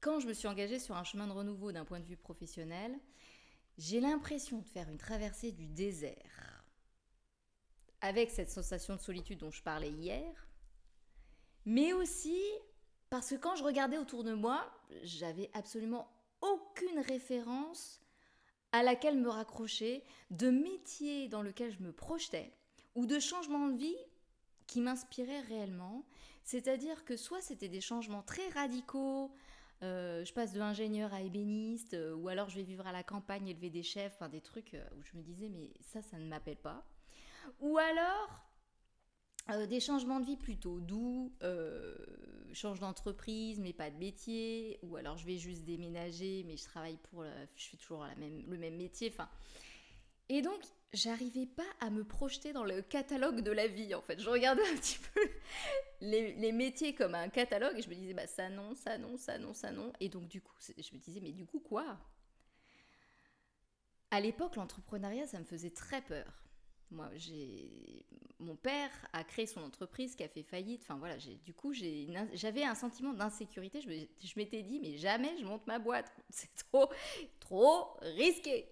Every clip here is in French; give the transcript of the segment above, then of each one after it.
quand je me suis engagée sur un chemin de renouveau d'un point de vue professionnel, j'ai l'impression de faire une traversée du désert, avec cette sensation de solitude dont je parlais hier, mais aussi parce que quand je regardais autour de moi, j'avais absolument aucune référence à laquelle me raccrocher, de métier dans lequel je me projetais, ou de changement de vie qui m'inspiraient réellement. C'est-à-dire que soit c'était des changements très radicaux, je passe de ingénieur à ébéniste, ou alors je vais vivre à la campagne, élever des chèvres, enfin des trucs où je me disais mais ça ne m'appelle pas. Ou alors des changements de vie plutôt doux, change d'entreprise mais pas de métier, ou alors je vais juste déménager mais je travaille je fais toujours le même métier, enfin. Et donc j'arrivais pas à me projeter dans le catalogue de la vie en fait. Je regardais un petit peu les métiers comme un catalogue et je me disais bah ça non, ça non, ça non, ça non. Et donc du coup je me disais mais du coup quoi? À l'époque l'entrepreneuriat ça me faisait très peur. Moi, mon père a créé son entreprise qui a fait faillite. Enfin voilà, du coup, j'avais un sentiment d'insécurité. Je m'étais dit, mais jamais je monte ma boîte. C'est trop risqué.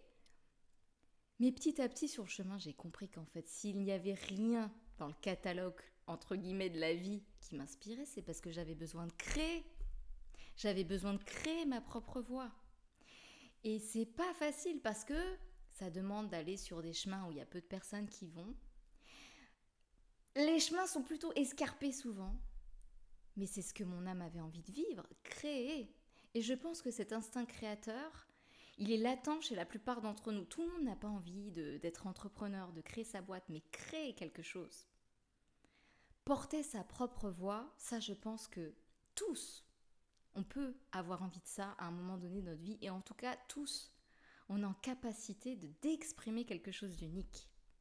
Mais petit à petit, sur le chemin, j'ai compris qu'en fait, s'il n'y avait rien dans le catalogue, entre guillemets, de la vie qui m'inspirait, c'est parce que j'avais besoin de créer. J'avais besoin de créer ma propre voie. Et c'est pas facile parce que ça demande d'aller sur des chemins où il y a peu de personnes qui vont. Les chemins sont plutôt escarpés souvent, mais c'est ce que mon âme avait envie de vivre, créer. Et je pense que cet instinct créateur, il est latent chez la plupart d'entre nous. Tout le monde n'a pas envie d'être entrepreneur, de créer sa boîte, mais créer quelque chose. Porter sa propre voix, ça je pense que tous, on peut avoir envie de ça à un moment donné de notre vie, et en tout cas tous, on est en capacité d'exprimer quelque chose d'unique.